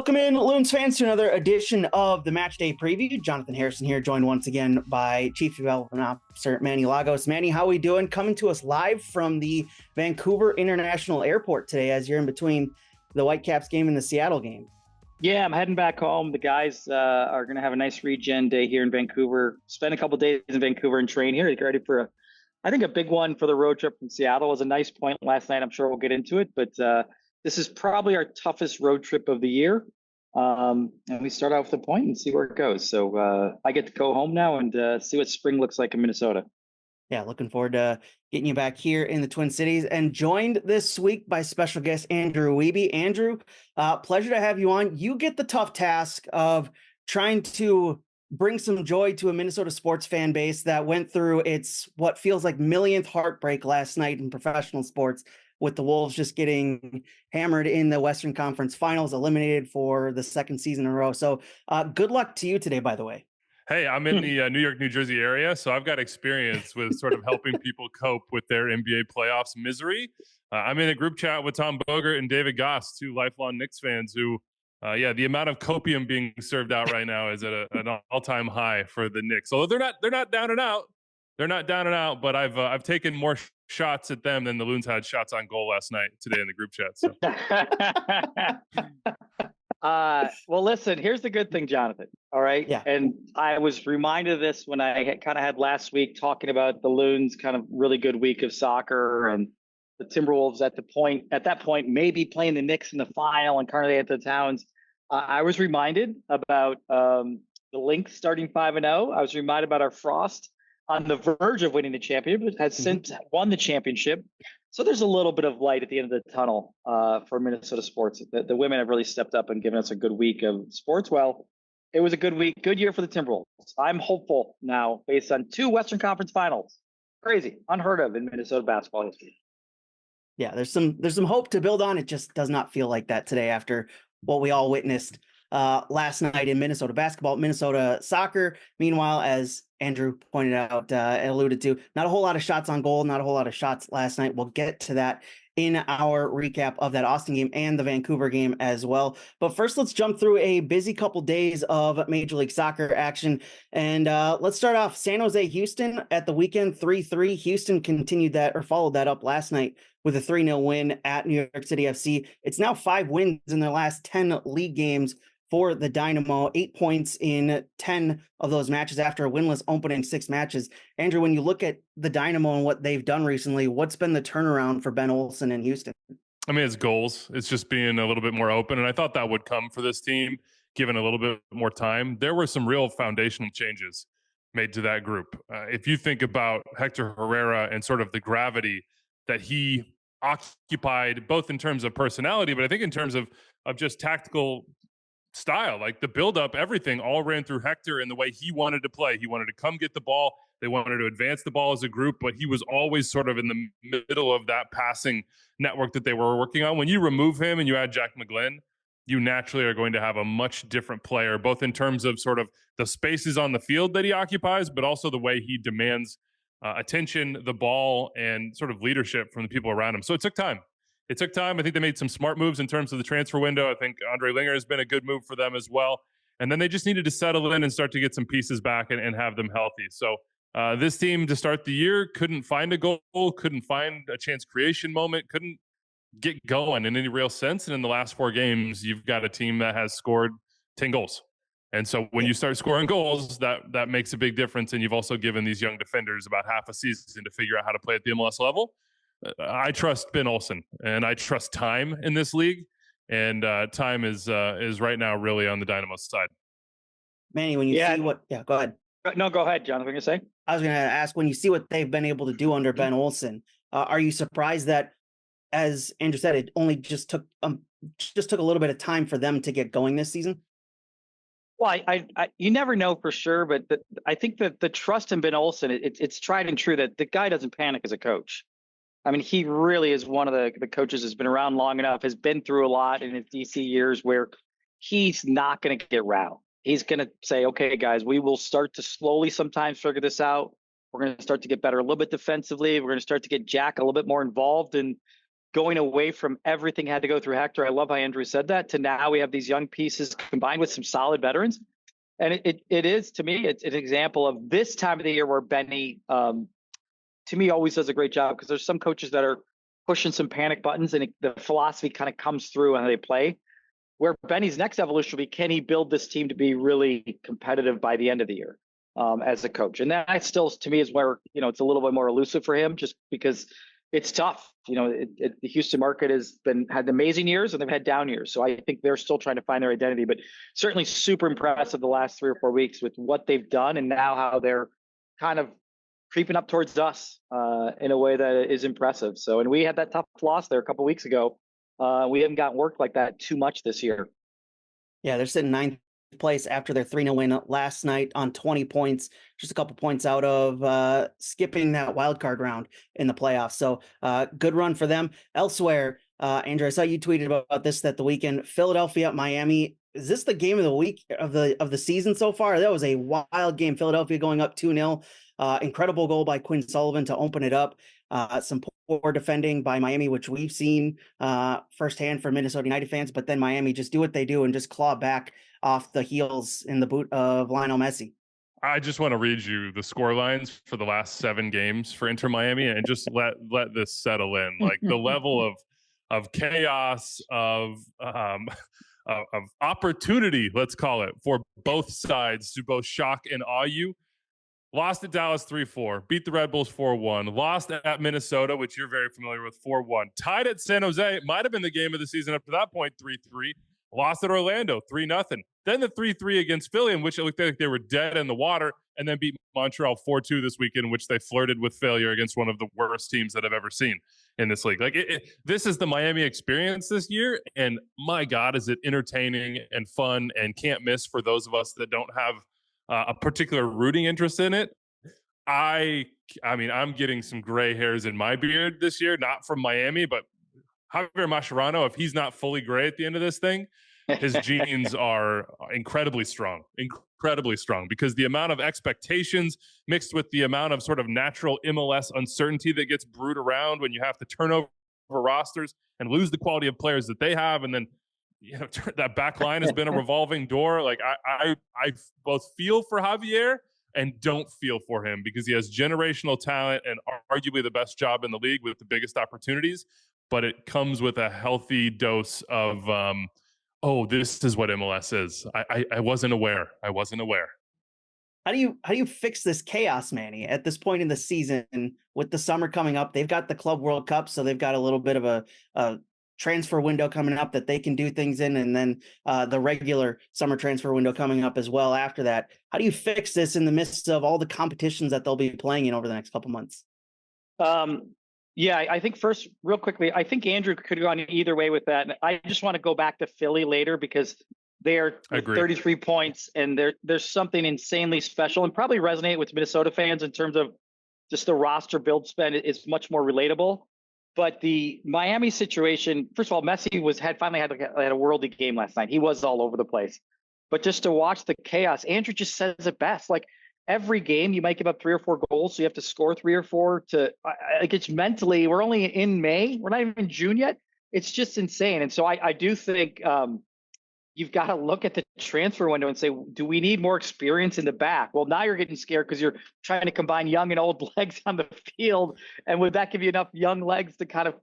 Welcome in, Loons fans, to another edition of the Matchday Preview. Jonathan Harrison here, joined once again by Chief Development Officer Manny Lagos. Manny, how are we doing? Coming to us live from the Vancouver International Airport today as you're in between the Whitecaps game and the Seattle game. Yeah, I'm heading back home. The guys are going to have a nice regen day here in Vancouver. Spend a couple days in Vancouver and train here. Get ready for, I think, a big one for the road trip from Seattle. It was a nice point last night. I'm sure we'll get into it, but this is probably our toughest road trip of the year. And we start out with a point and see where it goes. So I get to go home now and see what spring looks like in Minnesota. Yeah, looking forward to getting you back here in the Twin Cities, and joined this week by special guest Andrew Wiebe. Andrew, pleasure to have you on. You get the tough task of trying to bring some joy to a Minnesota sports fan base that went through its what feels like millionth heartbreak last night in professional sports, with the Wolves just getting hammered in the Western Conference Finals, eliminated for the second season in a row. So good luck to you today, by the way. Hey, I'm in the New York, New Jersey area, so I've got experience with sort of helping people cope with their NBA playoffs misery. I'm in a group chat with Tom Bogert and David Goss, two lifelong Knicks fans who, the amount of copium being served out right now is at an all-time high for the Knicks. Although they're not down and out. They're not down and out, but I've taken more shots at them than the Loons had shots on goal last night today in the group chat. So. Well, listen, here's the good thing, Jonathan. All right. Yeah. And I was reminded of this when I kind of had last week talking about the Loons kind of really good week of soccer, and the Timberwolves at that point, maybe playing the Knicks in the final and currently at the Towns. I was reminded about the Lynx starting 5-0. I was reminded about our Frost on the verge of winning the championship, but has since won the championship. So there's a little bit of light at the end of the tunnel for Minnesota sports. The women have really stepped up and given us a good week of sports. Well, it was a good week, good year for the Timberwolves. I'm hopeful now based on 2 Western Conference Finals. Crazy, unheard of in Minnesota basketball history. Yeah, there's some hope to build on. It just does not feel like that today after what we all witnessed last night in Minnesota basketball, Minnesota soccer. Meanwhile, as Andrew pointed out and alluded to, not a whole lot of shots on goal, not a whole lot of shots last night. We'll get to that in our recap of that Austin game and the Vancouver game as well. But first, let's jump through a busy couple days of Major League Soccer action. And let's start off San Jose, Houston at the weekend, 3-3. Houston continued that, or followed that up last night with a 3-0 win at New York City FC. It's now 5 wins in their last 10 league games for the Dynamo, 8 points in 10 of those matches after a winless opening 6 matches. Andrew, when you look at the Dynamo and what they've done recently, what's been the turnaround for Ben Olsen in Houston? I mean, it's goals. It's just being a little bit more open, and I thought that would come for this team, given a little bit more time. There were some real foundational changes made to that group. If you think about Hector Herrera and sort of the gravity that he occupied, both in terms of personality, but I think in terms of just tactical style, like the build-up, everything all ran through Hector and the way he wanted to play. He wanted to come get the ball. They wanted to advance the ball as a group, but he was always sort of in the middle of that passing network that they were working on. When you remove him and you add Jack McGlynn, you naturally are going to have a much different player, both in terms of sort of the spaces on the field that he occupies, but also the way he demands attention, the ball, and sort of leadership from the people around him. So it took time. I think they made some smart moves in terms of the transfer window. I think Andre Linger has been a good move for them as well. And then they just needed to settle in and start to get some pieces back and have them healthy. So this team to start the year couldn't find a goal, couldn't find a chance creation moment, couldn't get going in any real sense. And in the last 4 games, you've got a team that has scored 10 goals. And so when you start scoring goals, that makes a big difference. And you've also given these young defenders about half a season to figure out how to play at the MLS level. I trust Ben Olsen, and I trust time in this league, and time is right now really on the Dynamo's side. Manny, when you see what, go ahead. No, go ahead, Jonathan. What are you going to say? I was going to ask, when you see what they've been able to do under Ben Olsen, are you surprised that, as Andrew said, it only just took a little bit of time for them to get going this season? Well, I you never know for sure, but I think that the trust in Ben Olsen, it's tried and true that the guy doesn't panic as a coach. I mean, he really is one of the coaches that's been around long enough, has been through a lot in his DC years, where he's not going to get rattled. He's going to say, okay, guys, we will start to slowly sometimes figure this out. We're going to start to get better a little bit defensively. We're going to start to get Jack a little bit more involved and going away from everything had to go through Hector. I love how Andrew said that, to now we have these young pieces combined with some solid veterans. And it is, to me, it's an example of this time of the year where Benny, to me, always does a great job, because there's some coaches that are pushing some panic buttons, and the philosophy kind of comes through on how they play. Where Benny's next evolution will be, can he build this team to be really competitive by the end of the year as a coach? And that still, to me, is where, it's a little bit more elusive for him, just because it's tough. The Houston market had amazing years, and they've had down years. So I think they're still trying to find their identity, but certainly super impressive the last 3 or 4 weeks with what they've done, and now how they're kind of creeping up towards us in a way that is impressive. So, and we had that tough loss there a couple of weeks ago. We haven't gotten worked like that too much this year. Yeah, they're sitting 9th place after their 3-0 win last night on 20 points, just a couple points out of skipping that wild card round in the playoffs. So good run for them. Elsewhere, Andrew, I saw you tweeted about this at the weekend. Philadelphia, Miami. Is this the game of the week of the season so far? That was a wild game. Philadelphia going up 2-0. Incredible goal by Quinn Sullivan to open it up. Some poor defending by Miami, which we've seen firsthand for Minnesota United fans, but then Miami just do what they do and just claw back off the heels in the boot of Lionel Messi. I just want to read you the score lines for the last 7 games for Inter Miami, and just let this settle in. Like, the level of chaos, of opportunity, let's call it, for both sides to both shock and awe you. Lost at Dallas 3-4, beat the Red Bulls 4-1, lost at Minnesota, which you're very familiar with, 4-1, tied at San Jose, might have been the game of the season up to that point, 3-3, lost at Orlando, 3-0, then the 3-3 against Philly, in which it looked like they were dead in the water, and then beat Montreal 4-2 this weekend, in which they flirted with failure against one of the worst teams that I've ever seen in this league. Like, this is the Miami experience this year, and my God, is it entertaining and fun and can't miss for those of us that don't have a particular rooting interest in it. I mean, I'm getting some gray hairs in my beard this year, not from Miami, but Javier Mascherano, if he's not fully gray at the end of this thing, his genes are incredibly strong, because the amount of expectations mixed with the amount of sort of natural MLS uncertainty that gets brewed around when you have to turn over rosters and lose the quality of players that they have, and then that back line has been a revolving door. Like, I both feel for Javier and don't feel for him, because he has generational talent and arguably the best job in the league with the biggest opportunities, but it comes with a healthy dose of, this is what MLS is. I wasn't aware. How do you fix this chaos, Manny, at this point in the season with the summer coming up? They've got the Club World Cup, so they've got a little bit of a transfer window coming up that they can do things in, and then the regular summer transfer window coming up as well after that. How do you fix this in the midst of all the competitions that they'll be playing in over the next couple months? Yeah, I think first, real quickly, I think Andrew could have gone either way with that. And I just want to go back to Philly later, because they are 33 points, and there's something insanely special and probably resonate with Minnesota fans in terms of just the roster build spend is much more relatable. But the Miami situation, first of all, Messi finally had a worldie game last night. He was all over the place. But just to watch the chaos, Andrew just says it best. Like, every game you might give up 3 or 4 goals, so you have to score 3 or 4 like, it's mentally, we're only in May. We're not even in June yet. It's just insane. And so I do think you've got to look at the transfer window and say, do we need more experience in the back? Well, now you're getting scared because you're trying to combine young and old legs on the field. And would that give you enough young legs to kind of,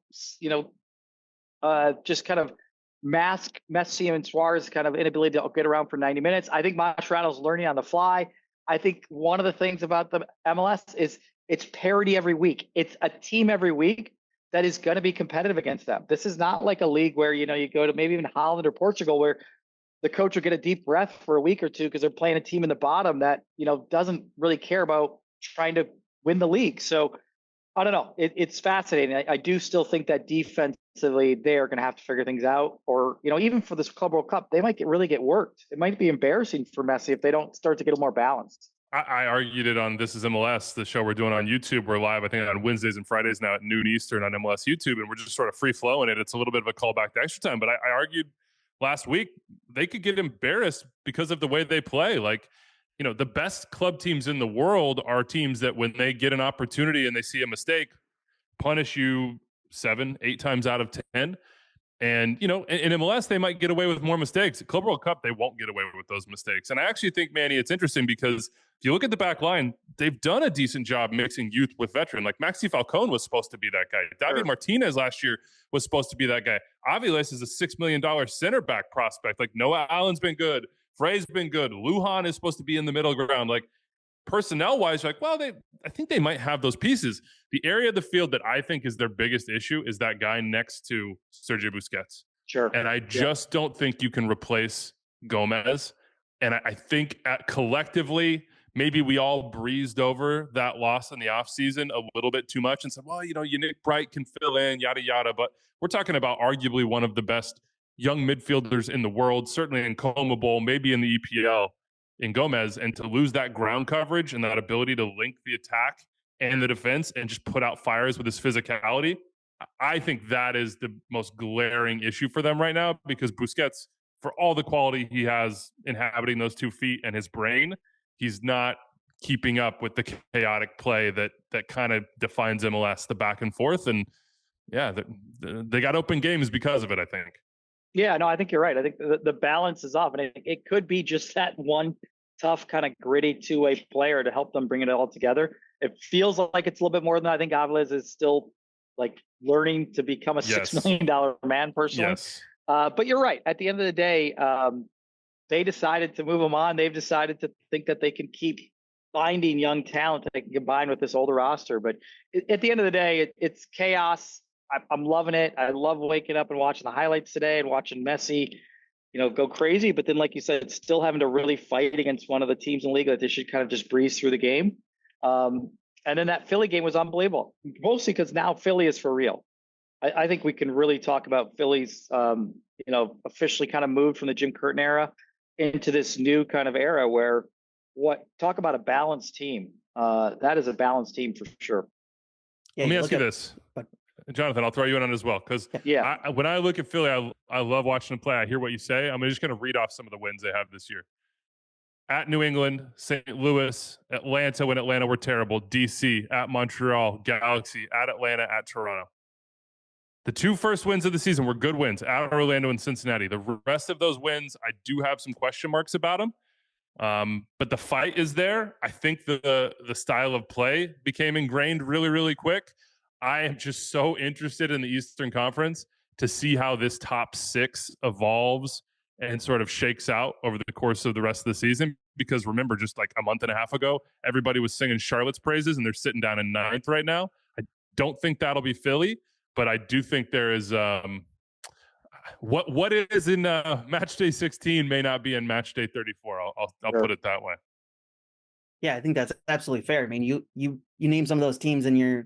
just kind of mask Messi and Suarez kind of inability to get around for 90 minutes? I think Mascherano's learning on the fly. I think one of the things about the MLS is it's parity every week. It's a team every week that is going to be competitive against them. This is not like a league where, you go to maybe even Holland or Portugal, where the coach will get a deep breath for a week or two because they're playing a team in the bottom that, doesn't really care about trying to win the league. So I don't know. It's fascinating. I do still think that defensively they're going to have to figure things out, or, even for this Club World Cup, they might really get worked. It might be embarrassing for Messi if they don't start to get a little more balanced. I argued it on This is MLS, the show we're doing on YouTube. We're live, I think, on Wednesdays and Fridays now at noon Eastern on MLS YouTube, and we're just sort of free flowing it. It's a little bit of a callback to extra time, but I argued last week they could get embarrassed because of the way they play. Like, the best club teams in the world are teams that when they get an opportunity and they see a mistake, punish you 7, 8 times out of 10. And, in MLS, they might get away with more mistakes. At Club World Cup, they won't get away with those mistakes. And I actually think, Manny, it's interesting because if you look at the back line, they've done a decent job mixing youth with veteran. Like Maxi Falcone was supposed to be that guy. David Martinez last year was supposed to be that guy. Aviles is a $6 million center back prospect. Like Noah Allen's been good. Frey's been good. Lujan is supposed to be in the middle ground. Like personnel-wise, I think they might have those pieces. The area of the field that I think is their biggest issue is that guy next to Sergio Busquets. Sure. And I just don't think you can replace Gomez. And I think collectively, maybe we all breezed over that loss in the offseason a little bit too much and said, well, Nick Bright can fill in, yada, yada. But we're talking about arguably one of the best young midfielders in the world, certainly in CONMEBOL, maybe in the EPL. In Gomez, and to lose that ground coverage and that ability to link the attack and the defense and just put out fires with his physicality, I think that is the most glaring issue for them right now, because Busquets, for all the quality he has inhabiting those 2 feet and his brain, he's not keeping up with the chaotic play that kind of defines MLS, the back and forth. And yeah, they got open games because of it, I think. Yeah, no, I think you're right. I think the balance is off, and it could be just that one tough, kind of gritty two-way player to help them bring it all together. It feels like it's a little bit more than that. I think Aviles is still like learning to become a $6 million man personally. Yes. But you're right. At the end of the day, they decided to move him on. They've decided to think that they can keep finding young talent that they can combine with this older roster. But at the end of the day, it's chaos. I'm loving it. I love waking up and watching the highlights today and watching Messi, go crazy. But then, like you said, still having to really fight against one of the teams in the league that they should kind of just breeze through the game. And then that Philly game was unbelievable, mostly because now Philly is for real. I think we can really talk about Philly's, officially kind of moved from the Jim Curtin era into this new kind of era where talk about a balanced team. That is a balanced team for sure. Yeah, let me ask you this. Jonathan, I'll throw you in on it as well, because when I look at Philly, I love watching them play. I hear what you say. I'm just going to read off some of the wins they have this year. At New England, St. Louis, Atlanta when Atlanta were terrible, DC, at Montreal, Galaxy, at Atlanta, at Toronto. The 2 first wins of the season were good wins, at Orlando and Cincinnati. The rest of those wins, I do have some question marks about them. But the fight is there. I think the style of play became ingrained really, really quick. I am just so interested in the Eastern Conference to see how this top 6 evolves and sort of shakes out over the course of the rest of the season. Because remember, just like a month and a half ago, everybody was singing Charlotte's praises, and they're sitting down in 9th right now. I don't think that'll be Philly, but I do think there is what is in Matchday 16 may not be in Matchday 34. I'll put it that way. Yeah, I think that's absolutely fair. I mean, you name some of those teams, and you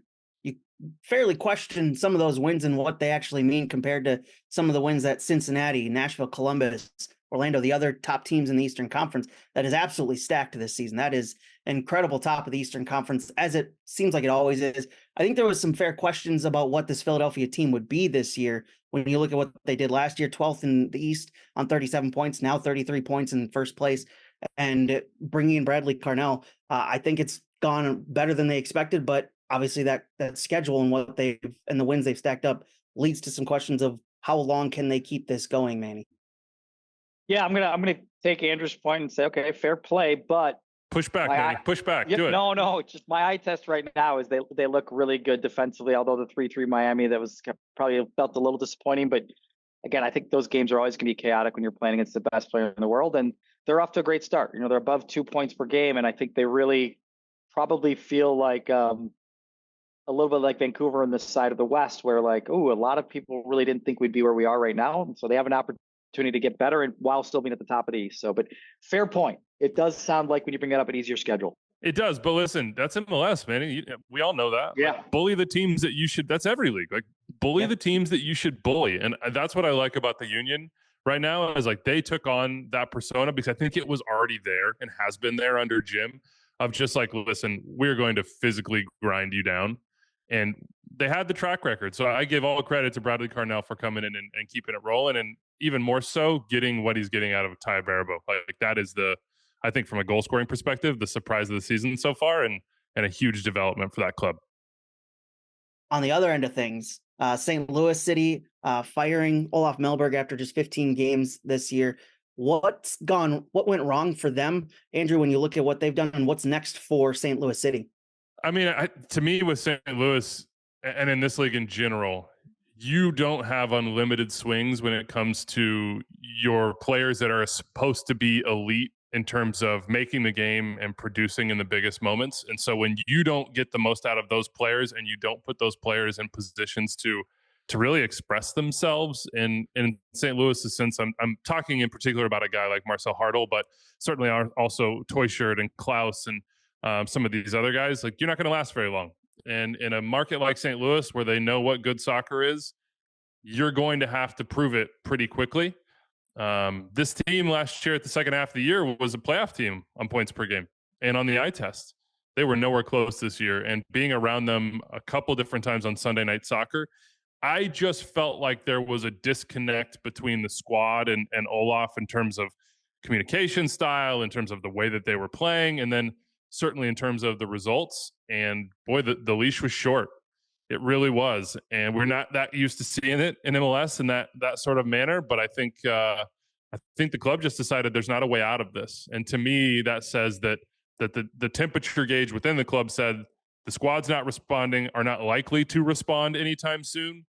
fairly question some of those wins and what they actually mean compared to some of the wins that Cincinnati, Nashville, Columbus, Orlando, the other top teams in the Eastern Conference. That is absolutely stacked this season. That is an incredible top of the Eastern Conference, as it seems like it always is. I think there was some fair questions about what this Philadelphia team would be this year. When you look at what they did last year, 12th in the East on 37 points, now 33 points in first place, and bringing in Bradley Carnell. I think it's gone better than they expected, but obviously that schedule and the wins they've stacked up leads to some questions of how long can they keep this going, Manny? Yeah, I'm gonna take Andrew's point and say, okay, fair play, but push back, Manny. Push back. Do it. No, it's just my eye test right now is they look really good defensively. Although the 3-3 Miami, that was probably felt a little disappointing, but again, I think those games are always going to be chaotic when you're playing against the best player in the world, and they're off to a great start. They're above 2 points per game, and I think they really probably feel like a little bit like Vancouver on this side of the West, where a lot of people really didn't think we'd be where we are right now. And so they have an opportunity to get better and while still being at the top of the East. So, but fair point. It does sound like when you bring it up, an easier schedule. It does. But listen, that's MLS, man. We all know that. Yeah. Bully the teams that you should, that's every league. Bully the teams that you should bully. And that's what I like about the Union right now is they took on that persona, because I think it was already there and has been there under Jim, of just listen, we're going to physically grind you down. And they had the track record. So I give all credit to Bradley Carnell for coming in and keeping it rolling. And even more so, getting what he's getting out of Ty Barabo. That is I think from a goal scoring perspective, the surprise of the season so far, and a huge development for that club. on the other end of things, St. Louis City firing Olaf Melberg after just 15 games this year. What went wrong for them, Andrew, when you look at what they've done and what's next for St. Louis City? I mean, to me, with St. Louis and in this league in general, you don't have unlimited swings when it comes to your players that are supposed to be elite in terms of making the game and producing in the biggest moments. And so when you don't get the most out of those players and you don't put those players in positions to really express themselves in St. Louis's sense, I'm talking in particular about a guy like Marcel Hartl, but certainly also Toyshirt and Klaus and some of these other guys. Like, you're not going to last very long. And in a market like St. Louis, where they know what good soccer is, you're going to have to prove it pretty quickly. This team last year at the second half of the year was a playoff team on points per game. And on the eye test, they were nowhere close this year. And being around them a couple different times on Sunday Night Soccer, I just felt like there was a disconnect between the squad and Olaf in terms of communication style, in terms of the way that they were playing, and then certainly in terms of the results. And boy, the leash was short. It really was. And we're not that used to seeing it in MLS in that sort of manner. But I think the club just decided there's not a way out of this. And to me, that says that the temperature gauge within the club said the squad's not responding, are not likely to respond anytime soon.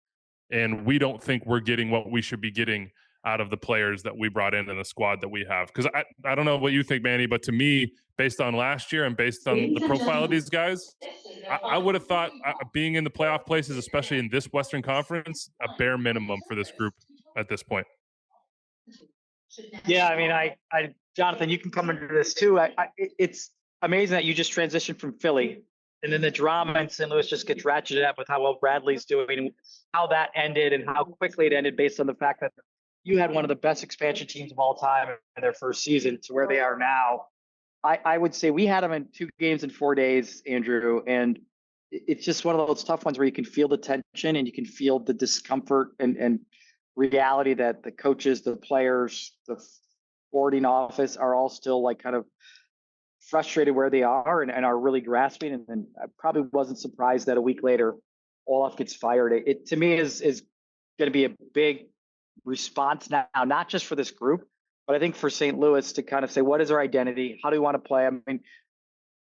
And we don't think we're getting what we should be getting out of the players that we brought in the squad that we have. Because I don't know what you think, Manny, but to me, based on last year and based on the profile of these guys, I would have thought being in the playoff places, especially in this Western Conference, a bare minimum for this group at this point. Yeah, I mean, I Jonathan, you can come into this too. It's amazing that you just transitioned from Philly, and then the drama in St. Louis just gets ratcheted up with how well Bradley's doing, how that ended, and how quickly it ended based on the fact that you had one of the best expansion teams of all time in their first season to where they are now. I would say we had them in 2 games in 4 days, Andrew, and it's just one of those tough ones where you can feel the tension and you can feel the discomfort and reality that the coaches, the players, the boarding office are all still like kind of frustrated where they are and are really grasping. And then I probably wasn't surprised that a week later, Olaf gets fired. It to me is going to be a big response now, not just for this group, but I think for St. Louis to kind of say, what is our identity? How do we want to play? I mean,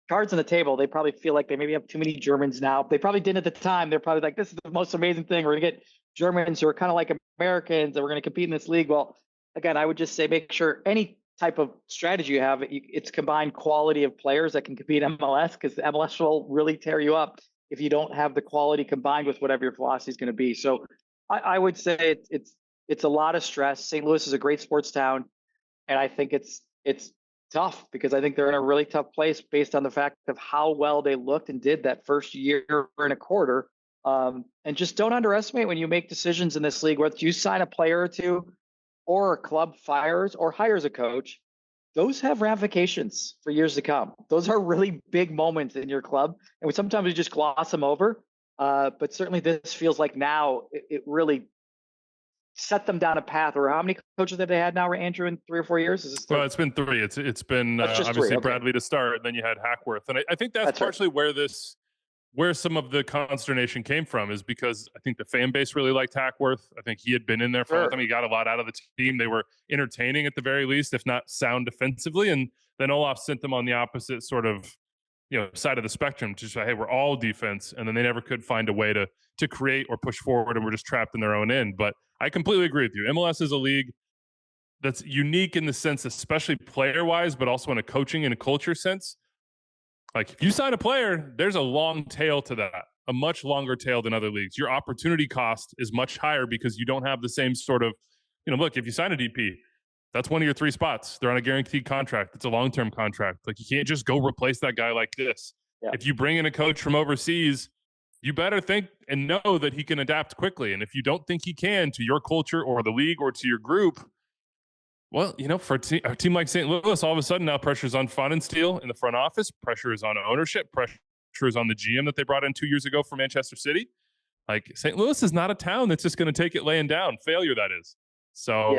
cards on the table, they probably feel like they maybe have too many Germans now. They probably didn't at the time. They're probably like, this is the most amazing thing. We're going to get Germans who are kind of like Americans and we're going to compete in this league. Well, again, I would just say make sure any type of strategy you have, it's combined quality of players that can compete in MLS, because the MLS will really tear you up if you don't have the quality combined with whatever your philosophy is going to be. So I would say it's a lot of stress. St. Louis is a great sports town. And I think it's tough because I think they're in a really tough place based on the fact of how well they looked and did that first year and a quarter. And just don't underestimate when you make decisions in this league, whether you sign a player or two or a club fires or hires a coach, those have ramifications for years to come. Those are really big moments in your club. And sometimes we just gloss them over. But certainly this feels like now it really set them down a path. Or how many coaches have they had now, Andrew, in 3 or 4 years? Is this well, it's been 3. It's been obviously 3. Okay. Bradley to start, and then you had Hackworth. And I think that's partially right. where some of the consternation came from, is because I think the fan base really liked Hackworth. I think he had been in there for a long time. He got a lot out of the team. They were entertaining at the very least, if not sound defensively. And then Olaf sent them on the opposite sort of side of the spectrum to say, hey, we're all defense. And then they never could find a way to create or push forward, and we're just trapped in their own end. But I completely agree with you. MLS is a league that's unique in the sense, especially player-wise, but also in a coaching and a culture sense. Like, if you sign a player, there's a long tail to that, a much longer tail than other leagues. Your opportunity cost is much higher because you don't have the same sort of, look, if you sign a DP, that's one of your 3 spots. They're on a guaranteed contract. It's a long-term contract. Like, you can't just go replace that guy like this. Yeah. If you bring in a coach from overseas, you better think and know that he can adapt quickly. And if you don't think he can to your culture or the league or to your group, well, for a team like St. Louis, all of a sudden now pressure is on Fun and Steel in the front office. Pressure is on ownership. Pressure is on the GM that they brought in 2 years ago from Manchester City. Like, St. Louis is not a town that's just going to take it laying down. Failure, that is. So,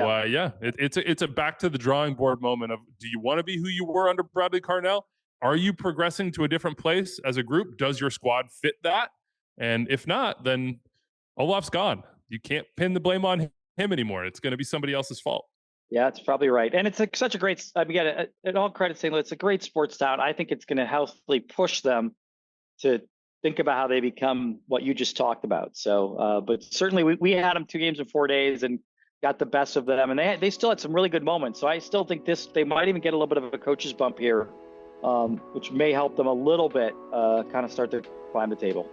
it's a back to the drawing board moment of, do you want to be who you were under Bradley Carnell? Are you progressing to a different place as a group? Does your squad fit that? And if not, then Olaf's gone. You can't pin the blame on him anymore. It's going to be somebody else's fault. Yeah, it's probably right. And it's such a great, I mean, at all credit, St. Louis, it's a great sports town. I think it's going to healthily push them to think about how they become what you just talked about. So, but certainly we had them 2 games in 4 days and got the best of them. And they still had some really good moments. So I still think they might even get a little bit of a coach's bump here, which may help them a little bit kind of start to climb the table.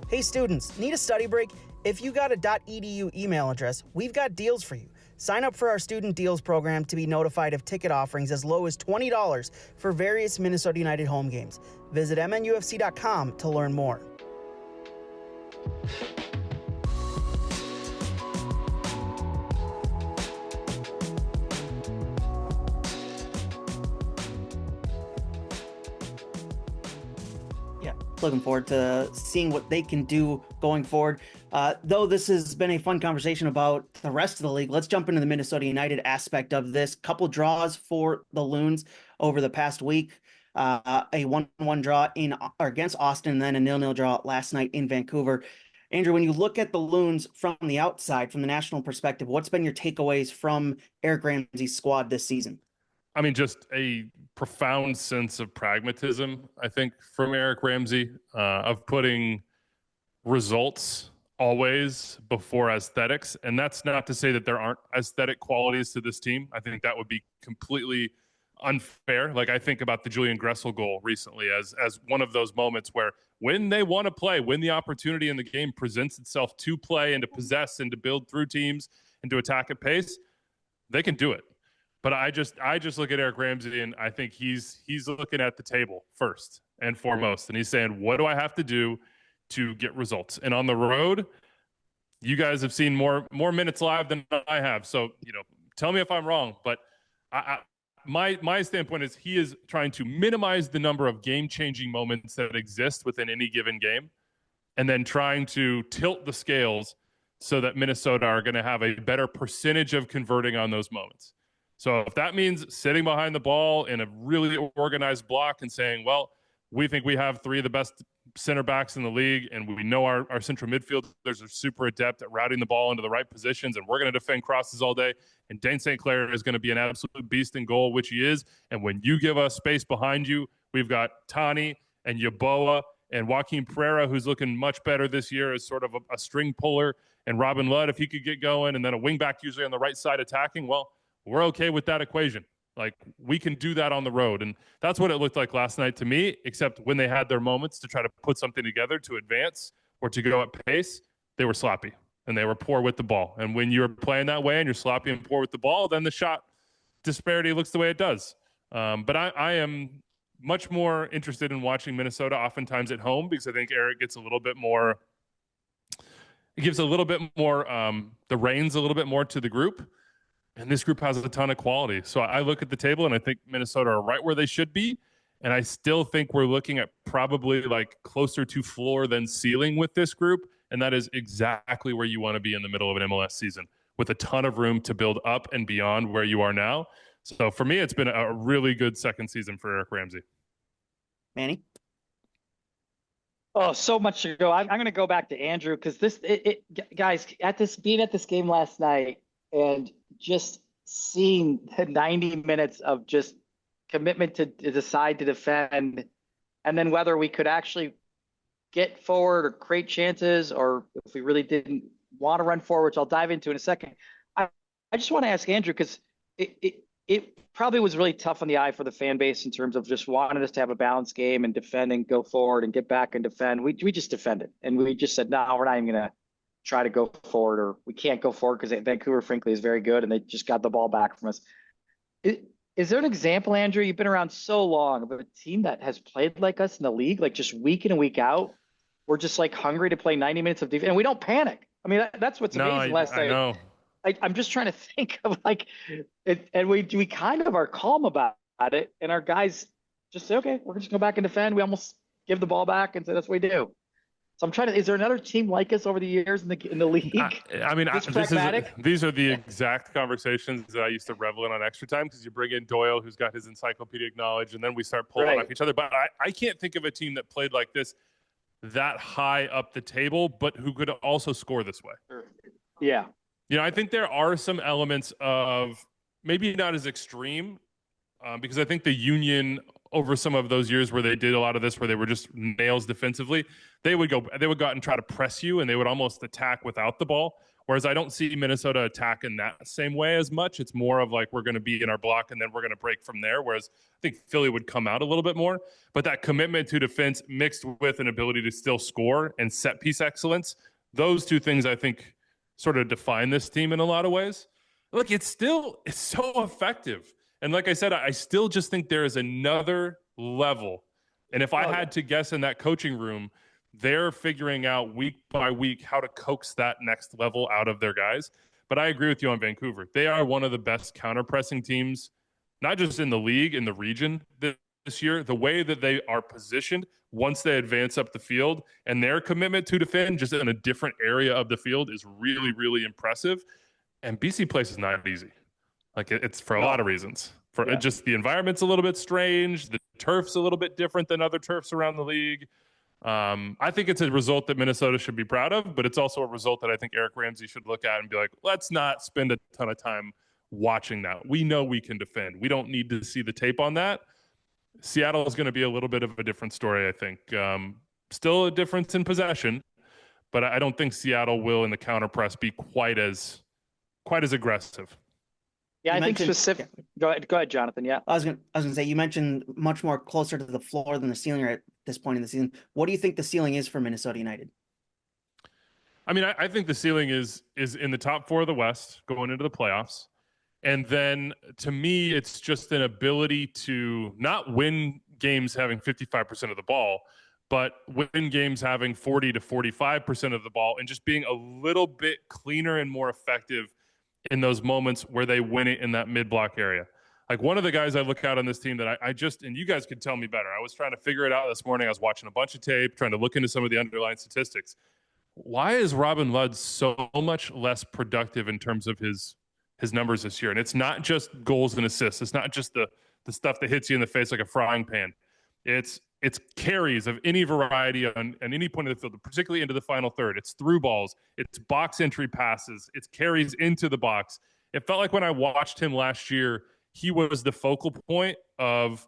Hey students, need a study break? If you got a .edu email address, we've got deals for you. Sign up for our student deals program to be notified of ticket offerings as low as $20 for various Minnesota United home games. Visit MNUFC.com to learn more. Looking forward to seeing what they can do going forward. Though this has been a fun conversation about the rest of the league, let's jump into the Minnesota United aspect of this. Couple draws for the Loons over the past week. A 1-1 draw against Austin, and then a 0-0 draw last night in Vancouver. Andrew, when you look at the Loons from the outside, from the national perspective, what's been your takeaways from Eric Ramsey's squad this season? I mean, just a profound sense of pragmatism, I think, from Eric Ramsey, of putting results always before aesthetics. And that's not to say that there aren't aesthetic qualities to this team. I think that would be completely unfair. Like, I think about the Julian Gressel goal recently as one of those moments where when they want to play, when the opportunity in the game presents itself to play and to possess and to build through teams and to attack at pace, they can do it. But I just look at Eric Ramsey, and I think he's looking at the table first and foremost, and he's saying, what do I have to do to get results? And on the road, you guys have seen more minutes live than I have. So, tell me if I'm wrong, but my standpoint is he is trying to minimize the number of game-changing moments that exist within any given game, and then trying to tilt the scales so that Minnesota are going to have a better percentage of converting on those moments. So if that means sitting behind the ball in a really organized block and saying, well, we think we have 3 of the best center backs in the league, and we know our central midfielders are super adept at routing the ball into the right positions, and we're going to defend crosses all day, and Dane St. Clair is going to be an absolute beast in goal, which he is. And when you give us space behind you, we've got Tani and Yeboah and Joaquin Ferreira, who's looking much better this year as sort of a string puller, and Robin Ludd, if he could get going, and then a wing back usually on the right side attacking, well, we're okay with that equation. Like, we can do that on the road. And that's what it looked like last night to me, except when they had their moments to try to put something together to advance or to go at pace, they were sloppy and they were poor with the ball. And when you're playing that way and you're sloppy and poor with the ball, then the shot disparity looks the way it does. But I am much more interested in watching Minnesota oftentimes at home, because I think Eric gets a little bit more, it gives a little bit more, the reins a little bit more to the group. And this group has a ton of quality. So I look at the table and I think Minnesota are right where they should be. And I still think we're looking at probably like closer to floor than ceiling with this group. And that is exactly where you want to be in the middle of an MLS season, with a ton of room to build up and beyond where you are now. So for me, it's been a really good second season for Eric Ramsey. Manny? Oh, so much to go. I'm going to go back to Andrew, because guys, being at this game last night and just seeing the 90 minutes of just commitment to decide to defend, and then whether we could actually get forward or create chances, or if we really didn't want to run forward, which I'll dive into in a second. I just want to ask Andrew, because it probably was really tough on the eye for the fan base in terms of just wanting us to have a balanced game and defend and go forward and get back and defend. We just defended, and we just said, no, we're not even going to try to go forward, or we can't go forward because Vancouver, frankly, is very good, and they just got the ball back from us. Is there an example, Andrew? You've been around so long, of a team that has played like us in the league, like just week in and week out. We're just like hungry to play 90 minutes of defense, and we don't panic. I mean, that's what's amazing. Last night, I know. I'm just trying to think of like, and we kind of are calm about it, and our guys just say, okay, we're just going to go back and defend. We almost give the ball back and say that's what we do. So I'm trying to. Is there another team like us over the years in the league? These are the exact conversations that I used to revel in on Extra Time, because you bring in Doyle, who's got his encyclopedic knowledge, and then we start pulling off each other. But I can't think of a team that played like this that high up the table, but who could also score this way. Yeah. I think there are some elements of maybe not as extreme, because I think the Union, over some of those years where they did a lot of this, where they were just nails defensively, they would go out and try to press you, and they would almost attack without the ball. Whereas I don't see Minnesota attack in that same way as much. It's more of like, we're going to be in our block and then we're going to break from there. Whereas I think Philly would come out a little bit more. But that commitment to defense mixed with an ability to still score and set piece excellence, those two things I think sort of define this team in a lot of ways. Look, it's so effective. And like I said, I still just think there is another level. And if I had to guess in that coaching room, they're figuring out week by week how to coax that next level out of their guys. But I agree with you on Vancouver. They are one of the best counter-pressing teams, not just in the league, in the region this year. The way that they are positioned once they advance up the field, and their commitment to defend just in a different area of the field is really, really impressive. And BC Place is not easy. Like, it's for a lot of reasons. Just the environment's a little bit strange. The turf's a little bit different than other turfs around the league. I think it's a result that Minnesota should be proud of, but it's also a result that I think Eric Ramsey should look at and be like, let's not spend a ton of time watching that. We know we can defend. We don't need to see the tape on that. Seattle is going to be a little bit of a different story, I think. Still a difference in possession, but I don't think Seattle will in the counter press be quite as aggressive. Yeah, I think specific. Yeah. Go ahead, Jonathan. Yeah, I was gonna say, you mentioned much more closer to the floor than the ceiling at this point in the season. What do you think the ceiling is for Minnesota United? I mean, I think the ceiling is in the top four of the West going into the playoffs. And then to me, it's just an ability to not win games having 55% of the ball, but win games having 40 to 45% of the ball and just being a little bit cleaner and more effective in those moments where they win it in that mid-block area. Like, one of the guys I look out on this team that I just, and you guys could tell me better. I was trying to figure it out this morning. I was watching a bunch of tape, trying to look into some of the underlying statistics. Why is Robin Ludd so much less productive in terms of his numbers this year? And it's not just goals and assists. It's not just the stuff that hits you in the face like a frying pan. It's carries of any variety on any point of the field, particularly into the final third. It's through balls. It's box entry passes. It's carries into the box. It felt like when I watched him last year, he was the focal point of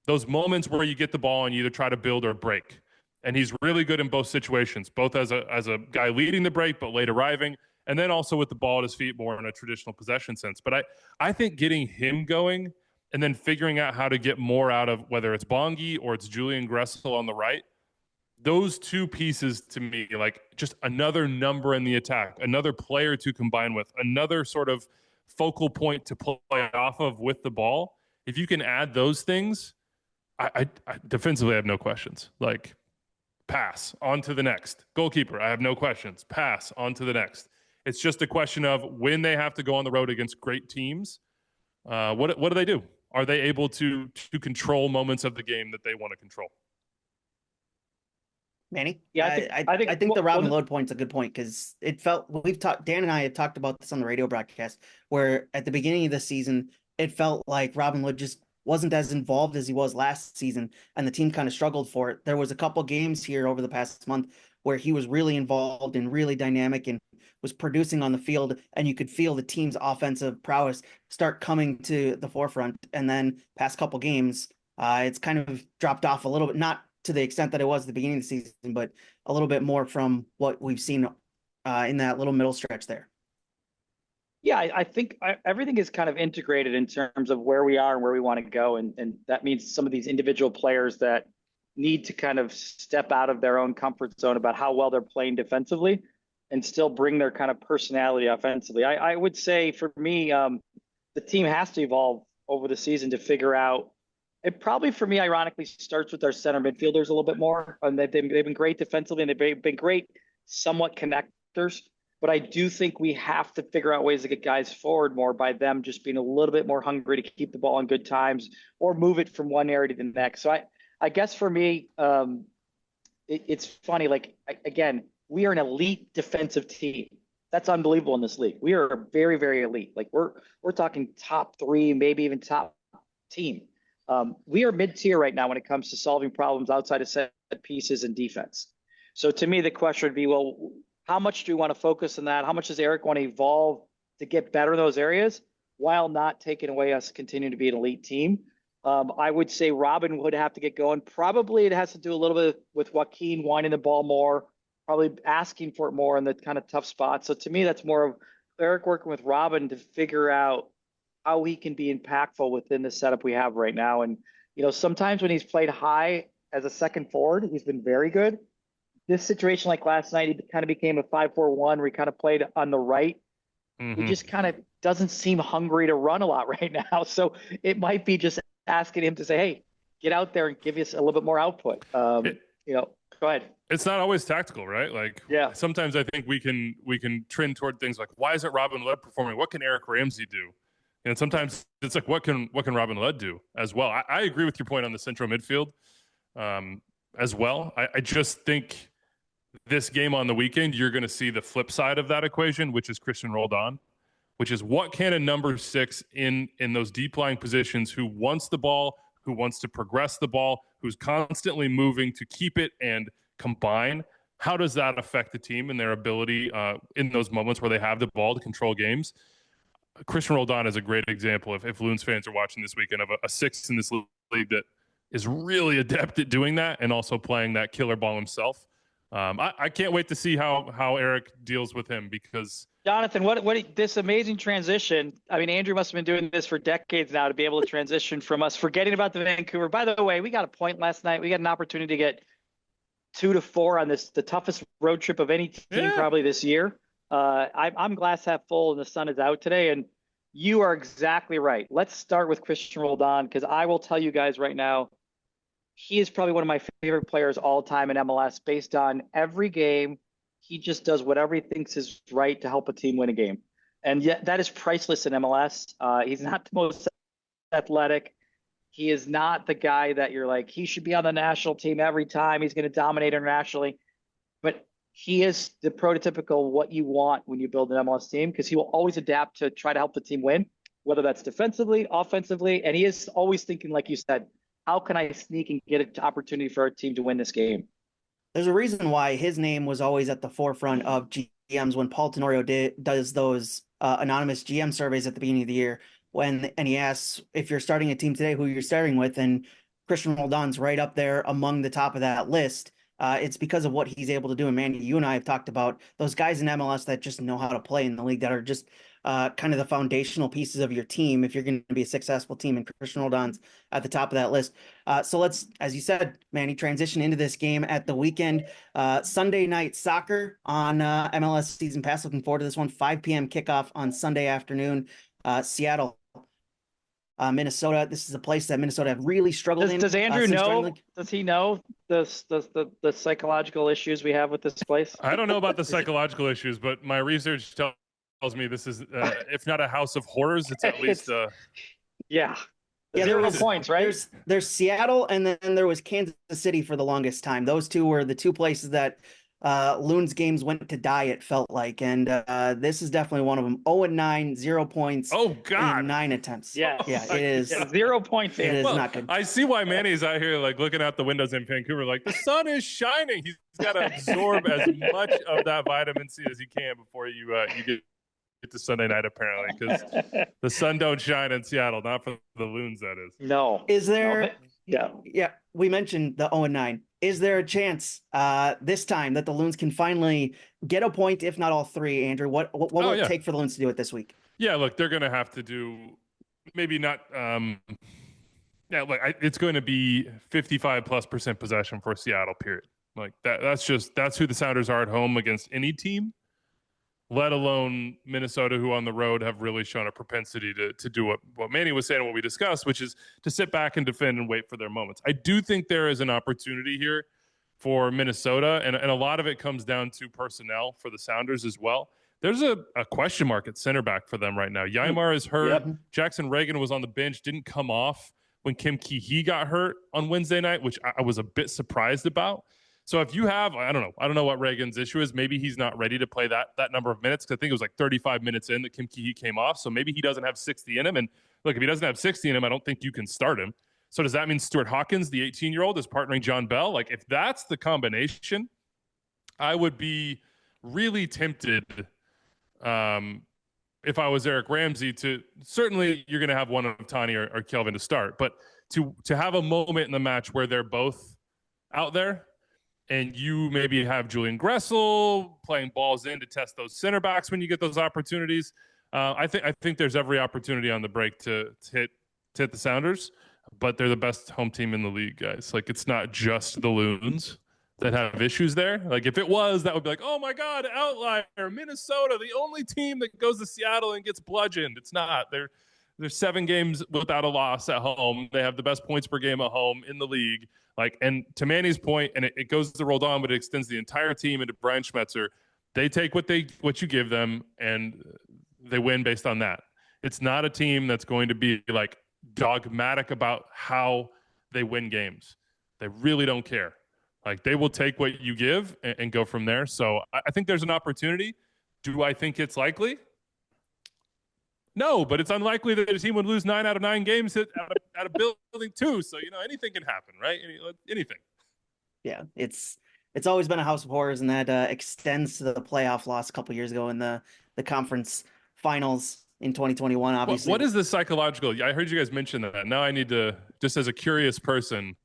those moments where you get the ball and you either try to build or break. And he's really good in both situations, both as a guy leading the break but late arriving, and then also with the ball at his feet more in a traditional possession sense. But I think getting him going and then figuring out how to get more out of whether it's Bongi or it's Julian Gressel on the right, those two pieces to me, like just another number in the attack, another player to combine with, another sort of focal point to play off of with the ball. If you can add those things, I defensively I have no questions. Like, pass, on to the next. Goalkeeper, I have no questions. Pass, on to the next. It's just a question of when they have to go on the road against great teams, what do they do? Are they able to control moments of the game that they want to control? Manny? Yeah, I think the Robin Lloyd point's a good point, because it felt, Dan and I had talked about this on the radio broadcast, where at the beginning of the season, it felt like Robin Lloyd just wasn't as involved as he was last season, and the team kind of struggled for it. There was a couple games here over the past month where he was really involved and really dynamic and was producing on the field, and you could feel the team's offensive prowess start coming to the forefront. And then past couple games, it's kind of dropped off a little bit, not to the extent that it was at the beginning of the season, but a little bit more from what we've seen in that little middle stretch there. Yeah, I think everything is kind of integrated in terms of where we are and where we want to go. And that means some of these individual players that need to kind of step out of their own comfort zone about how well they're playing defensively and still bring their kind of personality offensively. I would say for me, the team has to evolve over the season to figure out. It probably, for me, ironically, starts with our center midfielders a little bit more. And they've been great defensively, and they've been great somewhat connectors. But I do think we have to figure out ways to get guys forward more by them just being a little bit more hungry to keep the ball in good times or move it from one area to the next. So I guess for me, it's funny. Like, again, we are an elite defensive team. That's unbelievable in this league. We are very, very elite. Like we're talking top 3, maybe even top team. We are mid-tier right now when it comes to solving problems outside of set pieces and defense. So to me, the question would be, well, how much do we want to focus on that? How much does Eric want to evolve to get better in those areas while not taking away us continuing to be an elite team? I would say Robin would have to get going. Probably it has to do a little bit with Joaquin winding the ball more, probably asking for it more in the kind of tough spots. So to me, that's more of Eric working with Robin to figure out how he can be impactful within the setup we have right now. And, sometimes when he's played high as a second forward, he's been very good. This situation, like last night, he kind of became a 5-4-1 where he kind of played on the right. He just kind of doesn't seem hungry to run a lot right now. So it might be just asking him to say, hey, get out there and give us a little bit more output. Go ahead. It's not always tactical, right? Like, sometimes I think we can trend toward things like, why isn't Robin Lloyd performing? What can Eric Ramsey do? And sometimes it's like, what can Robin Lloyd do as well? I agree with your point on the central midfield as well. I just think this game on the weekend, you're going to see the flip side of that equation, which is Christian Roldan, which is what can a number 6 in those deep lying positions who wants the ball, who wants to progress the ball, who's constantly moving to keep it and combine. How does that affect the team and their ability in those moments where they have the ball to control games? Christian Roldan is a great example if Loons fans are watching this weekend of a 6 in this league that is really adept at doing that and also playing that killer ball himself. I can't wait to see how Eric deals with him because Jonathan, what this amazing transition. I mean, Andrew must have been doing this for decades now to be able to transition from us forgetting about the Vancouver. By the way, we got a point last night. We got an opportunity to get 2-4 on the toughest road trip of any team probably this year. I'm glass half full and the sun is out today. And you are exactly right. Let's start with Christian Roldan because I will tell you guys right now, he is probably one of my favorite players all time in MLS based on every game. He just does whatever he thinks is right to help a team win a game. And yet that is priceless in MLS. He's not the most athletic. He is not the guy that you're like, he should be on the national team every time. He's going to dominate internationally. But he is the prototypical what you want when you build an MLS team because he will always adapt to try to help the team win, whether that's defensively, offensively. And he is always thinking, like you said, how can I sneak and get an opportunity for our team to win this game? There's a reason why his name was always at the forefront of GMs when Paul Tenorio does those anonymous GM surveys at the beginning of the year and he asks if you're starting a team today, who you're starting with, and Christian Roldan's right up there among the top of that list. It's because of what he's able to do. And Manny, you and I have talked about those guys in MLS that just know how to play in the league that are just kind of the foundational pieces of your team if you're going to be a successful team, and Christian Roldan's at the top of that list. So let's, as you said, Manny, transition into this game at the weekend. Sunday night soccer on MLS Season Pass. Looking forward to this one. 5 p.m. kickoff on Sunday afternoon. Seattle, Minnesota. This is a place that Minnesota have really struggled in. Does Andrew know? Does he know the psychological issues we have with this place? I don't know about the psychological issues, but my research tells me this is, if not a house of horrors, it's at least yeah. 0 points, right? There's Seattle, and then there was Kansas City for the longest time. Those two were the two places that Loons games went to die, it felt like. And this is definitely one of them. 0-9, 0 points. Oh, God. 9 attempts. Yeah. It is. Yeah, 0 points. It is not good. I see why Manny's out here like looking out the windows in Vancouver like, the sun is shining. He's got to absorb as much of that vitamin C as he can before you get to Sunday night, apparently, because the sun don't shine in Seattle, not for the Loons, that is. No. Is there... No. Yeah, we mentioned the 0-9. Is there a chance this time that the Loons can finally get a point, if not all three, Andrew? What will it take for the Loons to do it this week? Yeah, look, they're going to have to do maybe not it's going to be 55+% possession for Seattle, period. Like that's who the Sounders are at home against any team, let alone Minnesota, who on the road have really shown a propensity to do what Manny was saying and what we discussed, which is to sit back and defend and wait for their moments. I do think there is an opportunity here for Minnesota, and a lot of it comes down to personnel for the Sounders as well. There's a question mark at center back for them right now. Yaimar is hurt. Yep. Jackson Reagan was on the bench, didn't come off when Kim Ki-hee got hurt on Wednesday night, which I was a bit surprised about. So if you have, I don't know what Reagan's issue is. Maybe he's not ready to play that number of minutes, because I think it was like 35 minutes in that Kim Ki-hee came off. So maybe he doesn't have 60 in him. And look, if he doesn't have 60 in him, I don't think you can start him. So does that mean Stuart Hawkins, the 18-year-old, is partnering John Bell? Like, if that's the combination, I would be really tempted, if I was Eric Ramsey, to certainly you're going to have one of Tani or Kelvin to start, but to have a moment in the match where they're both out there, and you maybe have Julian Gressel playing balls in to test those center backs when you get those opportunities. I think there's every opportunity on the break to hit the Sounders, but they're the best home team in the league, guys. Like, it's not just the Loons that have issues there. Like, if it was, that would be like, oh my God, outlier, Minnesota, the only team that goes to Seattle and gets bludgeoned. It's not. They're 7 games without a loss at home. They have the best points per game at home in the league. Like, and to Manny's point, and it goes to Roldan, but it extends the entire team into Brian Schmetzer. They take what you give them, and they win based on that. It's not a team that's going to be like dogmatic about how they win games. They really don't care. Like, they will take what you give and go from there. So I think there's an opportunity. Do I think it's likely? No, but it's unlikely that a team would lose 9 out of 9 games at a building too. So, anything can happen, right? Anything. Yeah, it's always been a house of horrors, and that extends to the playoff loss a couple years ago in the conference finals in 2021. Obviously, what is the psychological? I heard you guys mention that. Now I need to, just as a curious person,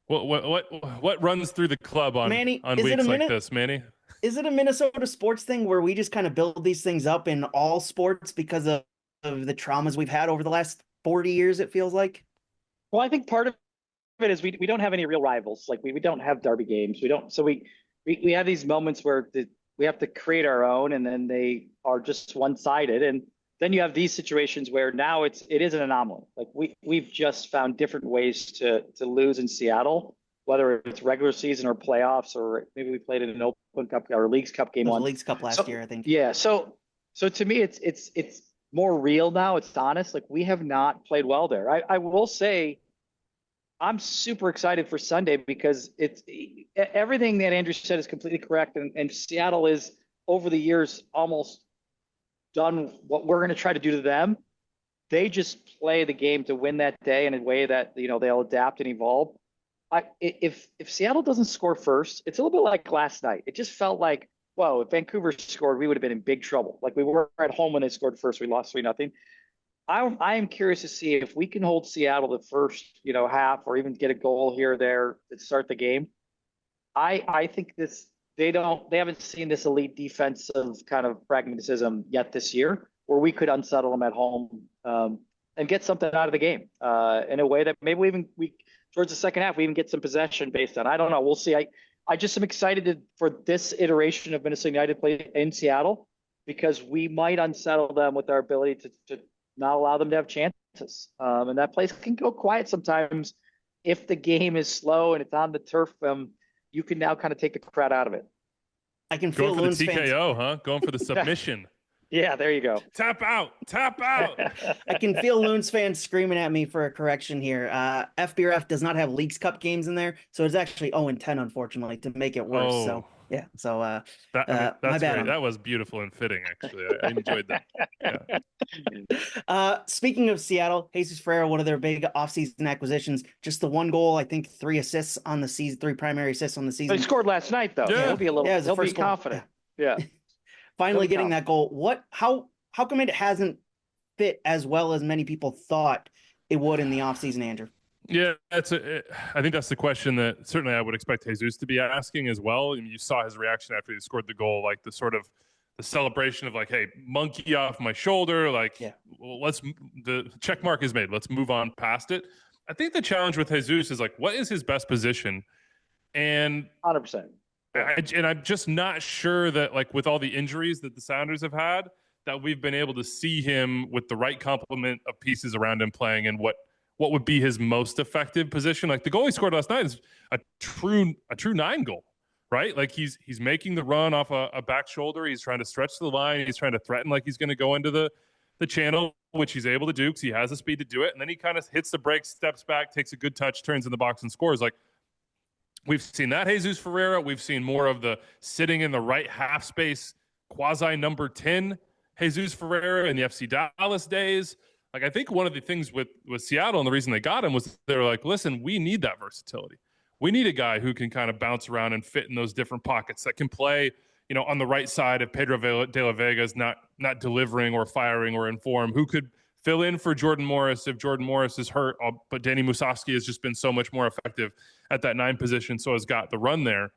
what runs through the club on Manny, weeks like this, Manny? Is it a Minnesota sports thing where we just kind of build these things up in all sports because of the traumas we've had over the last 40 years, it feels like? Well, I think part of it is we don't have any real rivals. Like, we don't have derby games. So we have these moments where we have to create our own, and then they are just one-sided. And then you have these situations where now it is an anomaly. Like, we've just found different ways to lose in Seattle, whether it's regular season or playoffs, or maybe we played in an Open Cup or Leagues Cup game. Leagues Cup last year, I think. Yeah. So to me, it's more real now. It's honest. Like, we have not played well there. I will say, I'm super excited for Sunday because it's everything that Andrew said is completely correct. And Seattle is, over the years, almost done what we're going to try to do to them. They just play the game to win that day in a way that, they'll adapt and evolve. If Seattle doesn't score first, it's a little bit like last night. It just felt like, whoa, if Vancouver scored, we would have been in big trouble. Like, we were at home when they scored first. We lost 3-0. I am curious to see if we can hold Seattle the first, half, or even get a goal here or there to start the game. I think they haven't seen this elite defensive kind of pragmatism yet this year, where we could unsettle them at home and get something out of the game in a way that maybe we towards the second half, we even get some possession based on. I don't know. We'll see. I just am excited for this iteration of Minnesota United play in Seattle, because we might unsettle them with our ability to not allow them to have chances. And that place can go quiet sometimes if the game is slow and it's on the turf. You can now kind of take the crowd out of it. I can feel going for the Loons TKO, fans. huh? Going for the submission. Yeah, there you go. Tap out. I can feel Loons fans screaming at me for a correction here. FBRF does not have Leagues Cup games in there, so it's actually 0-10, unfortunately, to make it worse. Oh. So yeah, so that's my bad. great. That was beautiful and fitting, actually. I enjoyed that. Yeah. Speaking of Seattle, Jesus Ferreira, one of their big offseason acquisitions, just the 1 goal, I think 3 assists on the season, 3 primary assists on the season. He scored last night, though. Yeah. He'll be a little. Yeah, He'll be confident. Yeah. Finally getting that goal. How come it hasn't fit as well as many people thought it would in the offseason, Andrew? Yeah, I think that's the question that certainly I would expect Jesus to be asking as well. I mean, you saw his reaction after he scored the goal, like the celebration of like, hey, monkey off my shoulder. Like, yeah. Well, the check mark is made. Let's move on past it. I think the challenge with Jesus is like, what is his best position? And 100%. And I'm just not sure that, like, with all the injuries that the Sounders have had, that we've been able to see him with the right complement of pieces around him playing and what would be his most effective position. Like, the goal he scored last night is a true 9 goal, right? Like, he's making the run off a back shoulder. He's trying to stretch the line. He's trying to threaten like he's going to go into the channel, which he's able to do because he has the speed to do it. And then he kind of hits the brakes, steps back, takes a good touch, turns in the box and scores. Like, We've seen that Jesus Ferreira. We've seen more of the sitting in the right half space, quasi number 10 Jesus Ferreira in the FC Dallas days. Like, I think one of the things with Seattle and the reason they got him was they were like, listen, we need that versatility. We need a guy who can kind of bounce around and fit in those different pockets, that can play, on the right side if Pedro de la Vega is not delivering or firing or in form, who could fill in for Jordan Morris if Jordan Morris is hurt. But Danny Musovski has just been so much more effective at that 9 position, so has got the run there.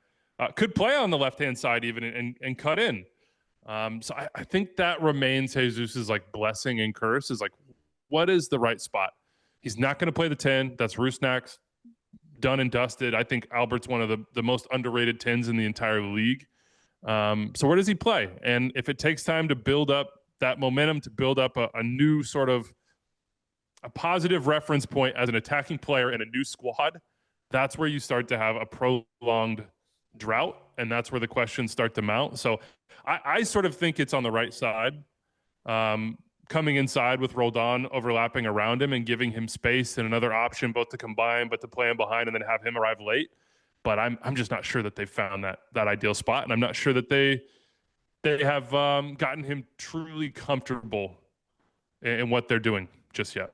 Could play on the left-hand side even and cut in. So I think that remains Jesus's like blessing and curse, is like, what is the right spot? He's not going to play the 10. That's Rusnak's done and dusted. I think Albert's one of the most underrated 10s in the entire league. So where does he play? And if it takes time to build up that momentum, to build up a new sort of a positive reference point as an attacking player in a new squad, that's where you start to have a prolonged drought, and that's where the questions start to mount. So I sort of think it's on the right side, coming inside with Roldan overlapping around him and giving him space and another option both to combine but to play him behind and then have him arrive late. But I'm just not sure that they've found that ideal spot, and I'm not sure that they have gotten him truly comfortable in what they're doing just yet.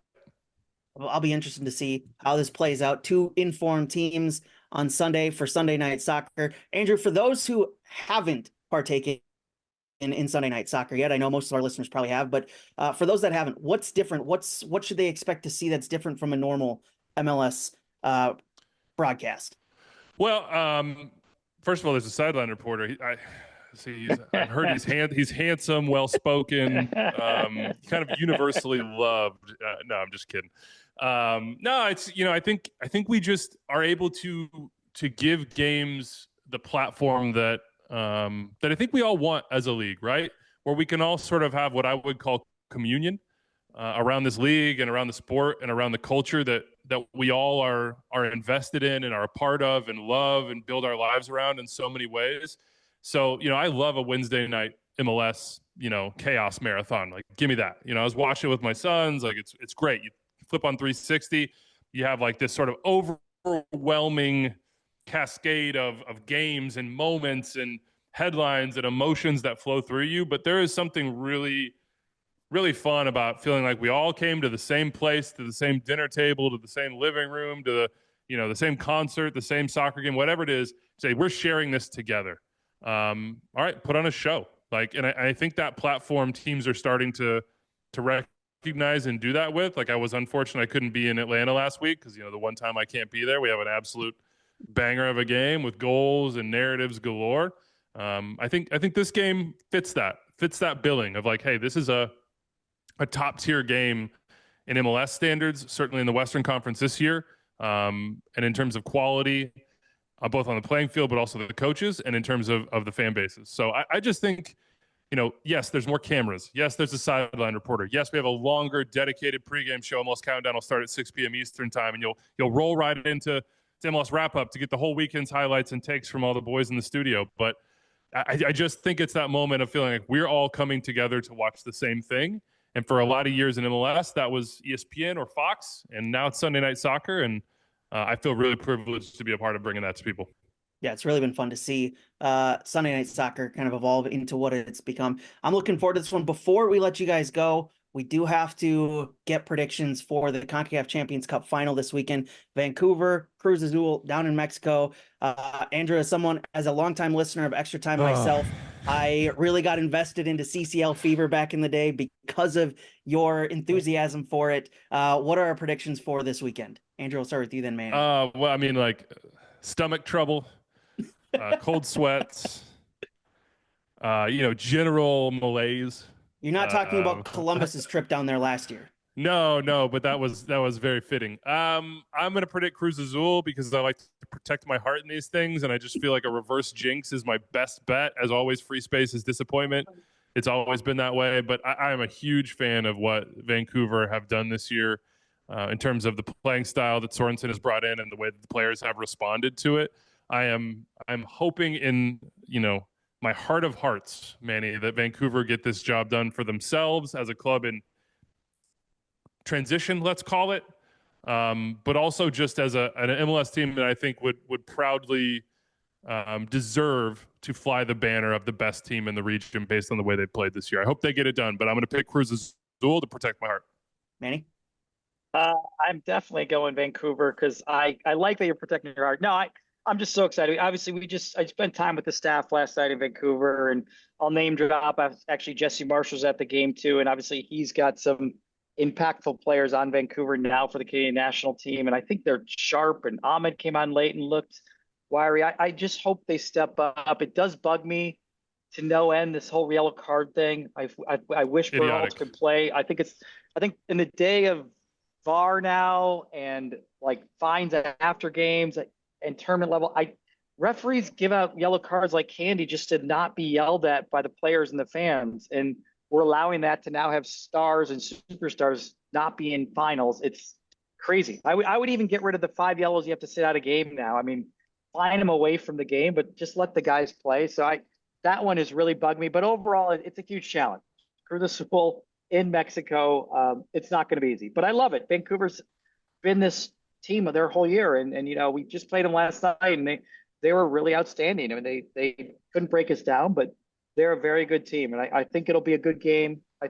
I'll be interested to see how this plays out. 2 informed teams on Sunday for Sunday Night Soccer. Andrew, for those who haven't partaken in Sunday Night Soccer yet, I know most of our listeners probably have, but for those that haven't, what's different? What should they expect to see that's different from a normal MLS broadcast? Well, first of all, there's a sideline reporter. I've heard he's handsome, well-spoken, kind of universally loved. No, I'm just kidding. No, it's, I think we just are able to give games the platform that I think we all want as a league, right? Where we can all sort of have what I would call communion around this league and around the sport and around the culture that we all are invested in and are a part of and love and build our lives around in so many ways. So, I love a Wednesday night MLS, chaos marathon. Like, give me that. I was watching it with my sons. Like, it's great. You flip on 360, you have like this sort of overwhelming cascade of games and moments and headlines and emotions that flow through you. But there is something really, really fun about feeling like we all came to the same place, to the same dinner table, to the same living room, to the same concert, the same soccer game, whatever it is. Say, we're sharing this together. All right, put on a show. Like, and I think that platform teams are starting to recognize and do that with. Like, I was unfortunate I couldn't be in Atlanta last week because, the one time I can't be there, we have an absolute banger of a game with goals and narratives galore. I think this game fits that billing of like, hey, this is a top tier game in MLS standards, certainly in the Western Conference this year. And in terms of quality, both on the playing field, but also the coaches, and in terms of the fan bases. So I just think, yes, there's more cameras. Yes, there's a sideline reporter. Yes, we have a longer dedicated pregame show. MLS Countdown will start at 6 p.m. Eastern time, and you'll roll right into MLS Wrap-Up to get the whole weekend's highlights and takes from all the boys in the studio. But I just think it's that moment of feeling like we're all coming together to watch the same thing. And for a lot of years in MLS, that was ESPN or Fox, and now it's Sunday Night Soccer, and I feel really privileged to be a part of bringing that to people. Yeah, it's really been fun to see Sunday Night Soccer kind of evolve into what it's become. I'm looking forward to this one. Before we let you guys go, we do have to get predictions for the CONCACAF Champions Cup final this weekend. Vancouver, Cruz Azul down in Mexico. Andrew, as a longtime listener of Extra Time myself, I really got invested into CCL fever back in the day because of your enthusiasm for it. What are our predictions for this weekend? Andrew, I'll start with you then, man. Well, I mean, like stomach trouble, cold sweats, general malaise. You're not talking about Columbus's trip down there last year. No, but that was very fitting. I'm going to predict Cruz Azul because I like to protect my heart in these things, and I just feel like a reverse jinx is my best bet. As always, free space is disappointment. It's always been that way, but I am a huge fan of what Vancouver have done this year in terms of the playing style that Sorensen has brought in and the way that the players have responded to it. I'm hoping in, my heart of hearts, Manny, that Vancouver get this job done for themselves as a club in transition, let's call it. but also just as an MLS team that I think would proudly deserve to fly the banner of the best team in the region based on the way they played this year. I hope they get it done, but I'm going to pick Cruz Azul to protect my heart. Manny? I'm definitely going Vancouver because I like that you're protecting your heart. No, I'm just so excited. Obviously, I spent time with the staff last night in Vancouver, and I'll name drop. Actually, Jesse Marshall's at the game too, and obviously he's got some impactful players on Vancouver now for the Canadian national team, and I think they're sharp. And Ahmed came on late and looked wiry. I just hope they step up. It does bug me to no end, this whole yellow card thing. I wish Berhalter could play. I think in the day of VAR now and like fines after games and tournament level, referees give out yellow cards like candy just to not be yelled at by the players and the fans, and we're allowing that to now have stars and superstars not be in finals. It's crazy. I would even get rid of the 5 yellows you have to sit out a game now. I mean, fine them away from the game, but just let the guys play. So that one has really bugged me. But overall, it's a huge challenge. Cruz Azul in Mexico, it's not going to be easy. But I love it. Vancouver's been this team of their whole year, and we just played them last night, and they were really outstanding. I mean, they couldn't break us down, but they're a very good team, and I think it'll be a good game. I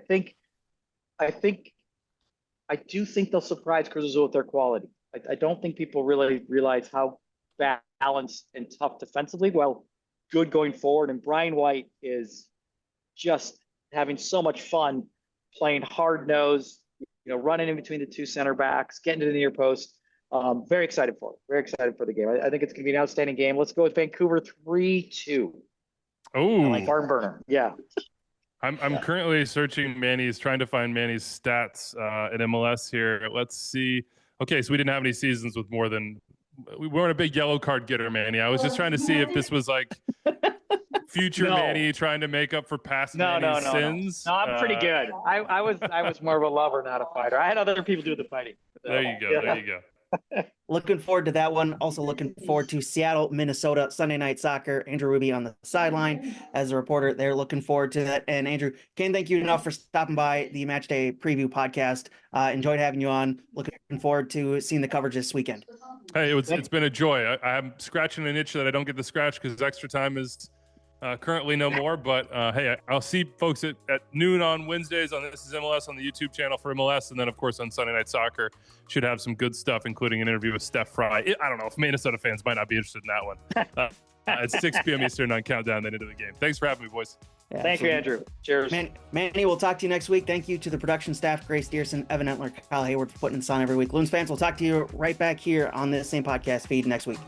do think they'll surprise Cruz Azul with their quality. I don't think people really realize how balanced and tough defensively, well, good going forward. And Brian White is just having so much fun playing hard nose, running in between the 2 center backs, getting to the near post. Very excited for it. Very excited for the game. I think it's going to be an outstanding game. Let's go with Vancouver 3-2. Oh, like barn burner. Yeah. I'm currently trying to find Manny's stats at MLS here. Let's see. Okay, so we didn't have any seasons with more than we weren't a big yellow card getter, Manny. I was just trying to see if this was like future Manny trying to make up for past Manny's sins. No, I'm pretty good. I was more of a lover, not a fighter. I had other people do the fighting. There you go. There you go. Looking forward to that one. Also looking forward to Seattle, Minnesota, Sunday Night Soccer. Andrew Wiebe on the sideline as a reporter. They're looking forward to that. And Andrew, can't thank you enough for stopping by the Matchday preview podcast. Enjoyed having you on. Looking forward to seeing the coverage this weekend. Hey, it's been a joy. I'm scratching an itch that I don't get to scratch because extra time is currently no more, but hey, I'll see folks at noon on Wednesdays on This Is MLS on the YouTube channel for MLS, and then of course on Sunday Night Soccer should have some good stuff, including an interview with Steph Fry. I don't know if Minnesota fans might not be interested in that one. It's 6 p.m. Eastern on Countdown, then into the game. Thanks for having me, boys. Yeah, Thank you, Andrew. Cheers. Manny, we'll talk to you next week. Thank you to the production staff, Grace Dearson, Evan Entler, Kyle Hayward for putting this on every week. Loons fans, we'll talk to you right back here on this same podcast feed next week.